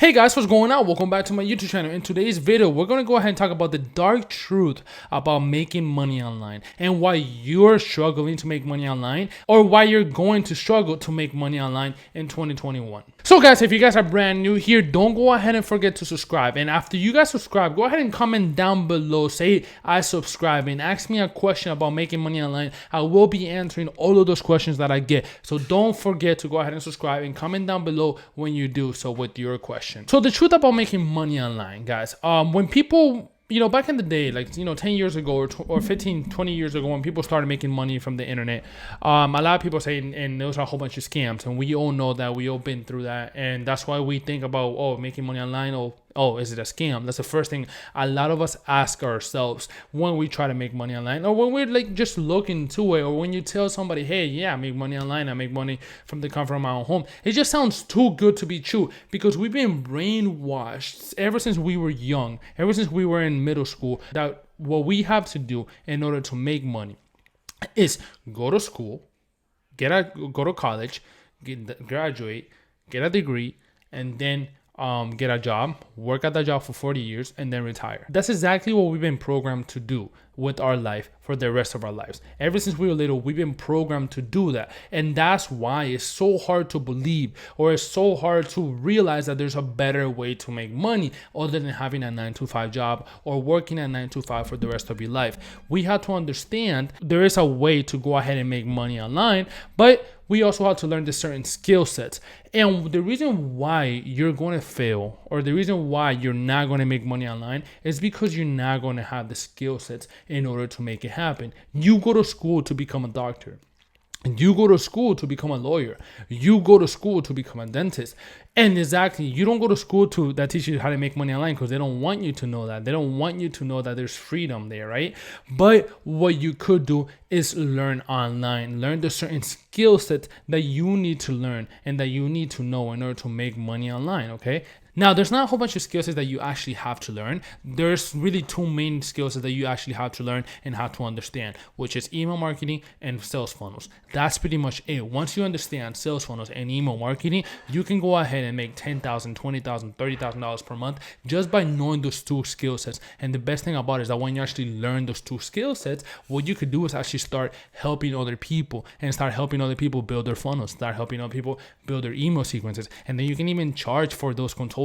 Hey guys, what's going on? Welcome back to my YouTube channel. In today's video, we're going to go ahead and talk about the dark truth about making money online and why you're struggling to make money online or why you're going to struggle to make money online in 2021. So guys, if you guys are brand new here, don't go ahead and forget to subscribe. And after you guys subscribe, go ahead and comment down below, say I subscribe, and ask me a question about making money online. I will be answering all of those questions that I get. So don't forget to go ahead and subscribe and comment down below when you do so with your question. So the truth about making money online, guys, when people, back in the day, 10 years ago or 15, 20 years ago, when people started making money from the internet, a lot of people say, and those are a whole bunch of scams. And we all know that, we all been through that. And that's why we think about, making money online, is it a scam? That's the first thing a lot of us ask ourselves when we try to make money online, or when we're just looking into it, or when you tell somebody, hey, yeah, I make money online, I make money from the comfort of my own home. It just sounds too good to be true because we've been brainwashed ever since we were young, ever since we were in middle school, that what we have to do in order to make money is go to school, go to college, graduate, get a degree, and then get a job, work at that job for 40 years, and then retire. That's exactly what we've been programmed to do with our life for the rest of our lives. Ever since we were little, we've been programmed to do that. And that's why it's so hard to believe, or it's so hard to realize that there's a better way to make money other than having a 9-to-5 job or working at 9-to-5 for the rest of your life. We have to understand there is a way to go ahead and make money online, but we also have to learn the certain skill sets. And the reason why you're going to fail, or the reason why you're not going to make money online, is because you're not going to have the skill sets in order to make it happen. You go to school to become a doctor. You go to school to become a lawyer. You go to school to become a dentist. And exactly, you don't go to school that teaches you how to make money online because they don't want you to know that. They don't want you to know that there's freedom there, right? But what you could do is learn online. Learn the certain skill sets that you need to learn and that you need to know in order to make money online, okay? Now, there's not a whole bunch of skill sets that you actually have to learn. There's really two main skill sets that you actually have to learn and have to understand, which is email marketing and sales funnels. That's pretty much it. Once you understand sales funnels and email marketing, you can go ahead and make $10,000, $20,000, $30,000 per month just by knowing those two skill sets. And the best thing about it is that when you actually learn those two skill sets, what you could do is actually start helping other people and start helping other people build their funnels, start helping other people build their email sequences. And then you can even charge for those consulting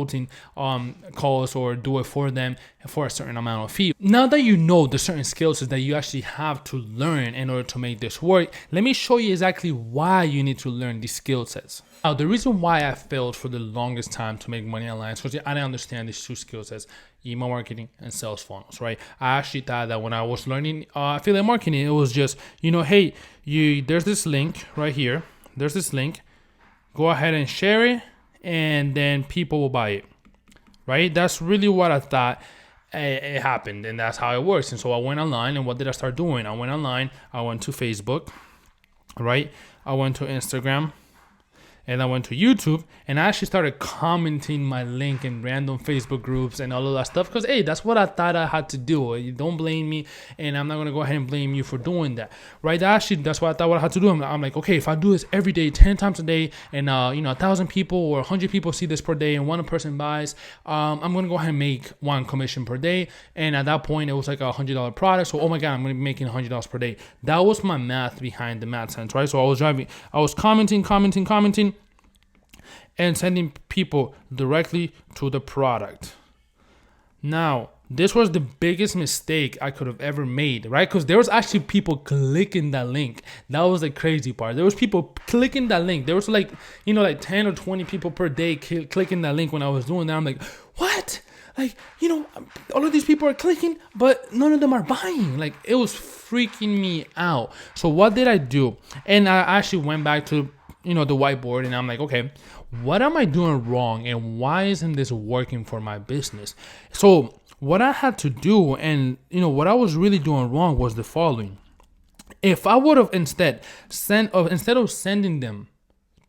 calls or do it for them for a certain amount of fee. Now that you know the certain skills that you actually have to learn in order to make this work, let me show you exactly why you need to learn these skill sets. Now, the reason why I failed for the longest time to make money online is because I didn't understand these two skill sets, email marketing and sales funnels, right? I actually thought that when I was learning affiliate marketing, it was just, hey, there's this link right here. There's this link. Go ahead and share it, and then people will buy it, right? That's really what I thought it happened, and that's how it works. And so I went online, and what did I start doing? I went online, I went to Facebook, right? I went to Instagram, and I went to YouTube, and I actually started commenting my link in random Facebook groups and all of that stuff because, hey, that's what I thought I had to do. You don't blame me, and I'm not going to go ahead and blame you for doing that, right? That's what I thought I had to do. I'm like, okay, if I do this every day, 10 times a day, and, 1,000 people or 100 people see this per day, and one person buys, I'm going to go ahead and make one commission per day. And at that point, it was like a $100 product. So, oh my God, I'm going to be making $100 per day. That was my math behind the math sense, right? So I was commenting, and sending people directly to the product. Now, this was the biggest mistake I could have ever made, right? Because there was actually people clicking that link. That was the crazy part. There was people clicking that link. There was like 10 or 20 people per day clicking that link when I was doing that. I'm like, what? All of these people are clicking, but none of them are buying. It was freaking me out. So what did I do? And I actually went back to the whiteboard, and I'm like, okay, what am I doing wrong, and why isn't this working for my business? So what I had to do, and what I was really doing wrong, was the following. If I would have instead of sending them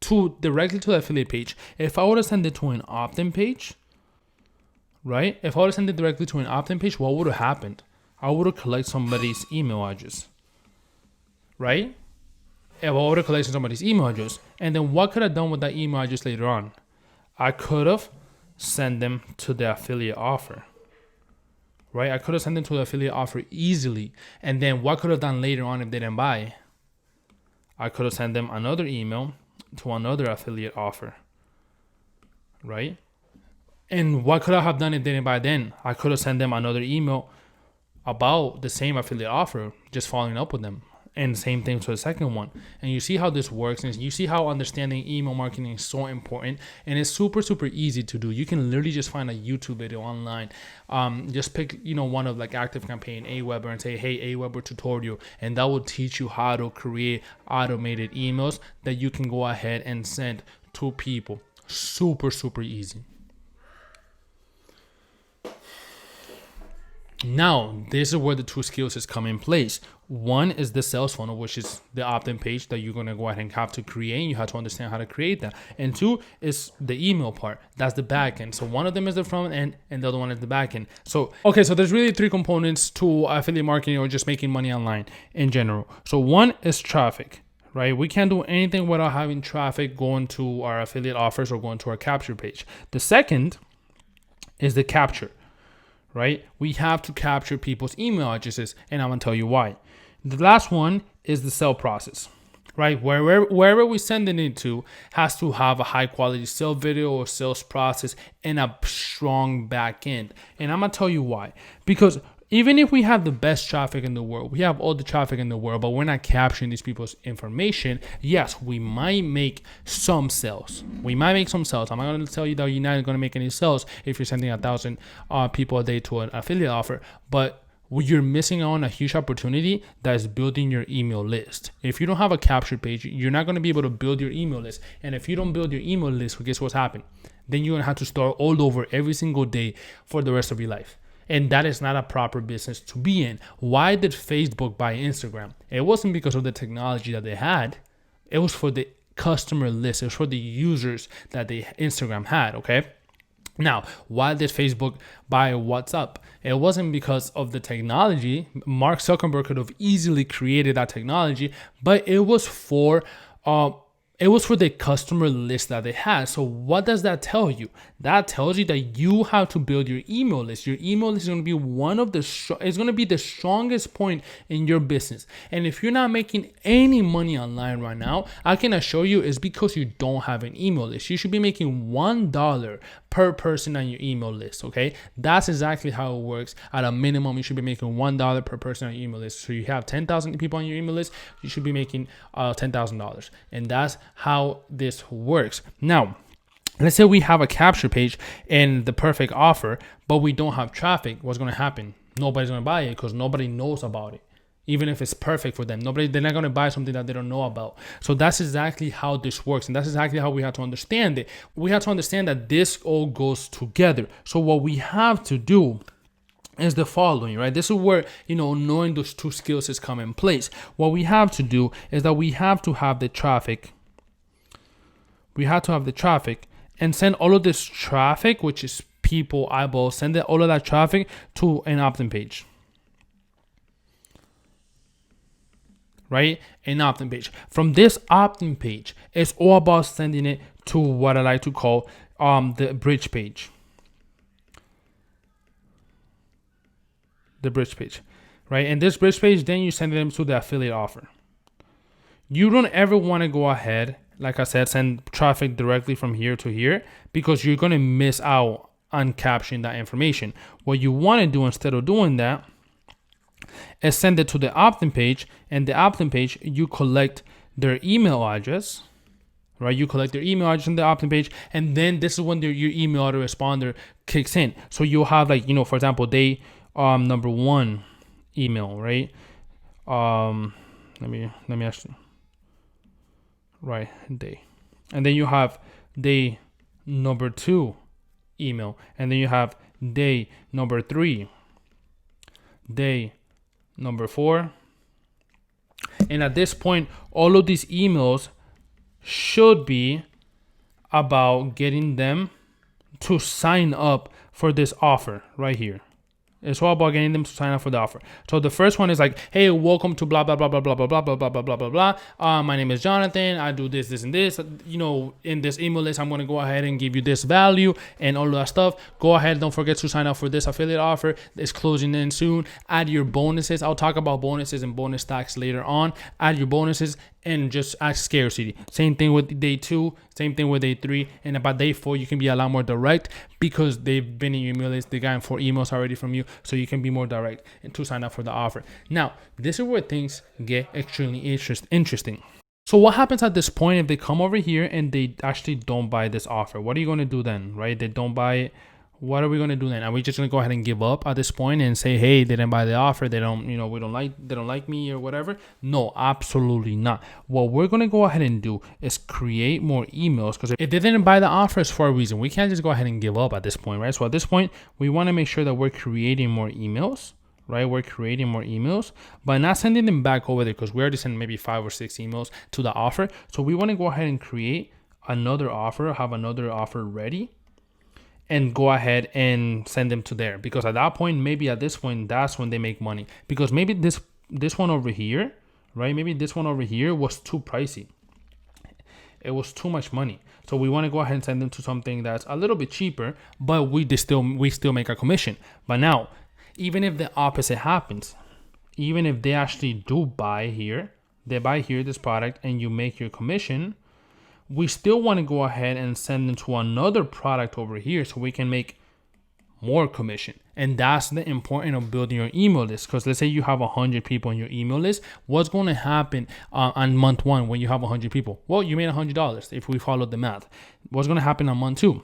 directly to the affiliate page, if I would have sent it to an opt-in page, right? If I would have sent it directly to an opt-in page, what would have happened? I would have collected somebody's email address, right? If I would have collected somebody's email address, and then what could I have done with that email address later on? I could have send them to the affiliate offer, right? I could have sent them to the affiliate offer easily. And then what could have done later on if they didn't buy? I could have sent them another email to another affiliate offer, right? And what could I have done if they didn't buy then? I could have sent them another email about the same affiliate offer, just following up with them. And same thing for the second one. And you see how this works, and you see how understanding email marketing is so important, and it's super, super easy to do. You can literally just find a YouTube video online. Just pick, one of like ActiveCampaign, Aweber, and say, hey, Aweber tutorial, and that will teach you how to create automated emails that you can go ahead and send to people. Super, super easy. Now, this is where the two skills come in place. One is the sales funnel, which is the opt-in page that you're going to go ahead and have to create. You have to understand how to create that. And two is the email part. That's the back end. So one of them is the front end and the other one is the back end. So there's really three components to affiliate marketing or just making money online in general. So one is traffic, right? We can't do anything without having traffic going to our affiliate offers or going to our capture page. The second is the capture. Right? We have to capture people's email addresses, and I'm going to tell you why. The last one is the sale process, right? Wherever we send it to has to have a high quality sale video or sales process and a strong back end. And I'm going to tell you why. Because even if we have the best traffic in the world, we have all the traffic in the world, but we're not capturing these people's information, yes, we might make some sales. I'm not going to tell you that you're not going to make any sales if you're sending 1,000 people a day to an affiliate offer, but you're missing on a huge opportunity that is building your email list. If you don't have a capture page, you're not going to be able to build your email list. And if you don't build your email list, well, guess what's happened? Then you're going to have to start all over every single day for the rest of your life. And that is not a proper business to be in. Why did Facebook buy Instagram? It wasn't because of the technology that they had. It was for the customer list. It was for the users that Instagram had, okay? Now, why did Facebook buy WhatsApp? It wasn't because of the technology. Mark Zuckerberg could have easily created that technology, but it was for the customer list that they had. So what does that tell you? That tells you that you have to build your email list. Your email list is going to be the strongest point in your business. And if you're not making any money online right now, I can assure you it's because you don't have an email list. You should be making $1 per person on your email list, okay? That's exactly how it works. At a minimum, you should be making $1 per person on your email list. So you have 10,000 people on your email list, you should be making $10,000. And that's how this works. Now, let's say we have a capture page and the perfect offer, but we don't have traffic. What's going to happen? Nobody's going to buy it because nobody knows about it. Even if it's perfect for them, they're not going to buy something that they don't know about. So that's exactly how this works. And that's exactly how we have to understand it. We have to understand that this all goes together. So what we have to do is the following, right? This is where, knowing those two skills is come in place. What we have to do is that we have to have the traffic. We have to have the traffic and send all of this traffic, which is people, eyeballs, send all of that traffic to an opt-in page. Right? An opt-in page. From this opt-in page, it's all about sending it to what I like to call the bridge page. The bridge page. Right? And this bridge page, then you send them to the affiliate offer. You don't ever want to go ahead, like I said, send traffic directly from here to here because you're going to miss out on capturing that information. What you want to do instead of doing that is send it to the opt-in page, and the opt-in page, you collect their email address, right? You collect their email address on the opt-in page, and then this is when your email autoresponder kicks in. So you'll have for example, day number 1 email, right? Let me actually, right, day. And then you have day number 2 email, and then you have day number 3, day number 4. And at this point, all of these emails should be about getting them to sign up for this offer right here. It's all about getting them to sign up for the offer. So the first one is like, hey, welcome to blah blah blah blah blah blah blah blah blah blah blah blah blah. My name is Jonathan. I do this, this, and this. In this email list, I'm gonna go ahead and give you this value and all of that stuff. Go ahead. Don't forget to sign up for this affiliate offer. It's closing in soon. Add your bonuses. I'll talk about bonuses and bonus stacks later on. Add your bonuses and just add scarcity. Same thing with day 2. Same thing with day 3. And about day 4, you can be a lot more direct because they've been in your email list. They got 4 emails already from you. So you can be more direct and to sign up for the offer. Now, this is where things get extremely interesting. So what happens at this point if they come over here and they actually don't buy this offer? What are you going to do then, right? They don't buy it. What are we going to do then? Are we just going to go ahead and give up at this point and say, hey, they didn't buy the offer. They don't like me or whatever? No, absolutely not. What we're going to go ahead and do is create more emails, because if they didn't buy the offer, it's for a reason. We can't just go ahead and give up at this point, right? So at this point, we want to make sure that we're creating more emails, right? We're creating more emails, but not sending them back over there, because we already sent maybe 5 or 6 emails to the offer. So we want to go ahead and create another offer, have another offer ready, and go ahead and send them to there, because at that point, maybe at this point, that's when they make money, because maybe this one over here, right? Maybe this one over here was too pricey. It was too much money. So we want to go ahead and send them to something that's a little bit cheaper, but we still make a commission. But now, even if the opposite happens, even if they actually do buy here, they buy here this product and you make your commission, we still want to go ahead and send them to another product over here so we can make more commission. And that's the important of building your email list, because let's say you have 100 people in your email list. What's going to happen on month 1 when you have 100 people? Well, you made $100 if we followed the math. What's going to happen on month 2?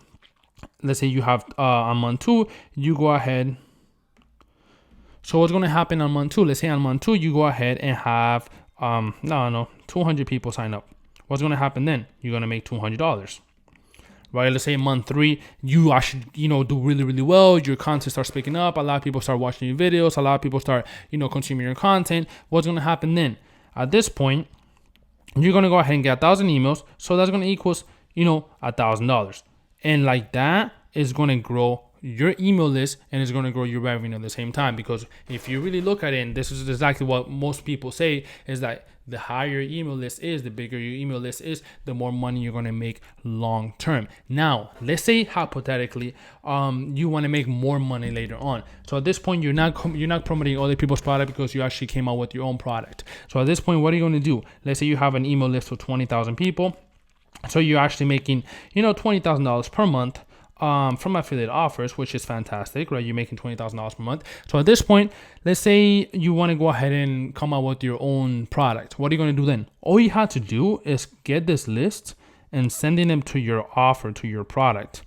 Let's say you have on month 2, you go ahead. So what's going to happen on month 2? Let's say on month 2, you go ahead and have 200 people sign up. What's going to happen then? You're going to make $200, right? Let's say month 3, you actually, do really, really well. Your content starts picking up. A lot of people start watching your videos. A lot of people start, consuming your content. What's going to happen then? At this point, you're going to go ahead and get 1,000 emails. So that's going to equals, $1,000. And like that is going to grow your email list, and it's going to grow your revenue at the same time. Because if you really look at it, and this is exactly what most people say, is that the higher your email list is, the bigger your email list is, the more money you're going to make long term. Now, let's say hypothetically, you want to make more money later on. So at this point, you're not promoting other people's product because you actually came out with your own product. So at this point, what are you going to do? Let's say you have an email list of 20,000 people. So you're actually making, $20,000 per month. From affiliate offers, which is fantastic, right? You're making $20,000 per month. So at this point, let's say you want to go ahead and come out with your own product. What are you going to do then? All you have to do is get this list and sending them to your offer, to your product,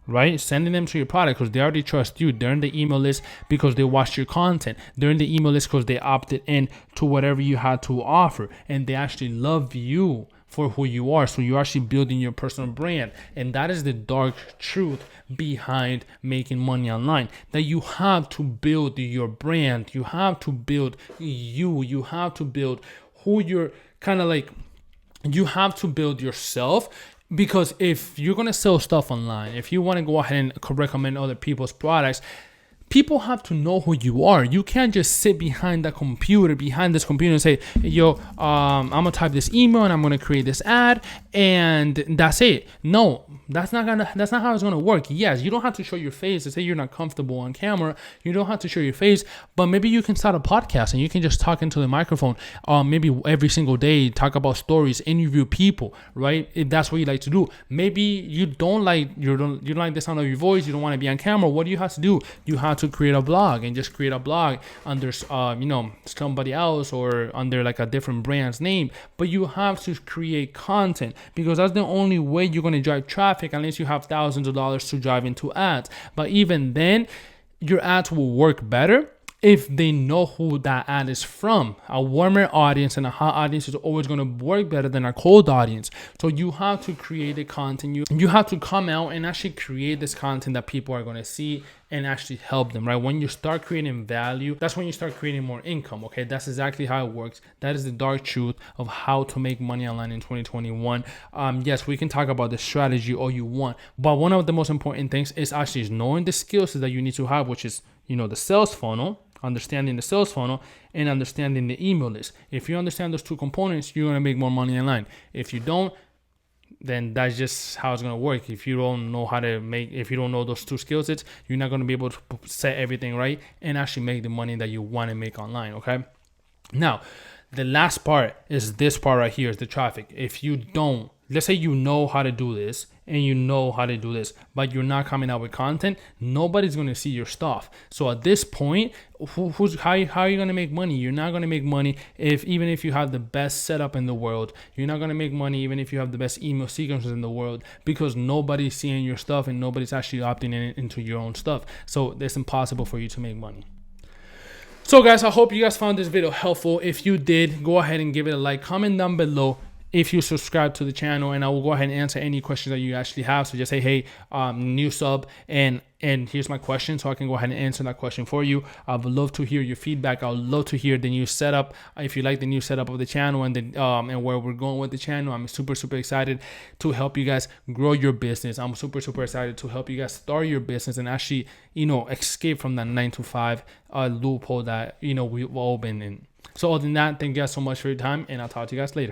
right? Sending them to your product because they already trust you. They're in the email list because they watched your content. They're in the email list because they opted in to whatever you had to offer, and they actually love you for who you are. So you're actually building your personal brand. And that is the dark truth behind making money online, that you have to build your brand. You have to build you have to build who you're you have to build yourself. Because if you're going to sell stuff online, if you want to go ahead and recommend other people's products, people have to know who you are. You can't just sit behind this computer and say, yo, I'm going to type this email and I'm going to create this ad and that's it. No, that's not how it's going to work. Yes, you don't have to show your face. Let's say you're not comfortable on camera. You don't have to show your face, but maybe you can start a podcast and you can just talk into the microphone. Maybe every single day, talk about stories, interview people, right? If that's what you like to do. Maybe you don't like the sound of your voice. You don't want to be on camera. What do you have to do? You have to create a blog and just create a blog under somebody else or under like a different brand's name. But you have to create content, because that's the only way you're going to drive traffic, unless you have thousands of dollars to drive into ads. But even then, your ads will work better if they know who that ad is from. A warmer audience and a hot audience is always going to work better than a cold audience. So you have to create the content. You have to come out and actually create this content that people are going to see and actually help them, right? When you start creating value, that's when you start creating more income, okay? That's exactly how it works. That is the dark truth of how to make money online in 2021. Yes, we can talk about the strategy all you want, but one of the most important things is actually knowing the skills that you need to have, which is the sales funnel, understanding the sales funnel, and understanding the email list. If you understand those two components, you're going to make more money online. If you don't, then that's just how it's going to work. If you don't know if you don't know those two skill sets, you're not going to be able to set everything right and actually make the money that you want to make online, okay? Now, the last part is this part right here, is the traffic. If you don't, let's say you know how to do this and you know how to do this, but you're not coming out with content, nobody's going to see your stuff. So at this point, how are you going to make money? You're not going to make money even if you have the best setup in the world. You're not going to make money even if you have the best email sequences in the world, because nobody's seeing your stuff and nobody's actually opting into your own stuff. So it's impossible for you to make money. So guys, I hope you guys found this video helpful. If you did, go ahead and give it a like, comment down below if you subscribe to the channel, and I will go ahead and answer any questions that you actually have. So just say, hey, new sub, and here's my question, so I can go ahead and answer that question for you. I would love to hear your feedback. I would love to hear the new setup. If you like the new setup of the channel and where we're going with the channel, I'm super excited to help you guys grow your business. I'm super excited to help you guys start your business and actually, escape from that 9-to-5 loophole that we've all been in. So other than that, thank you guys so much for your time, and I'll talk to you guys later.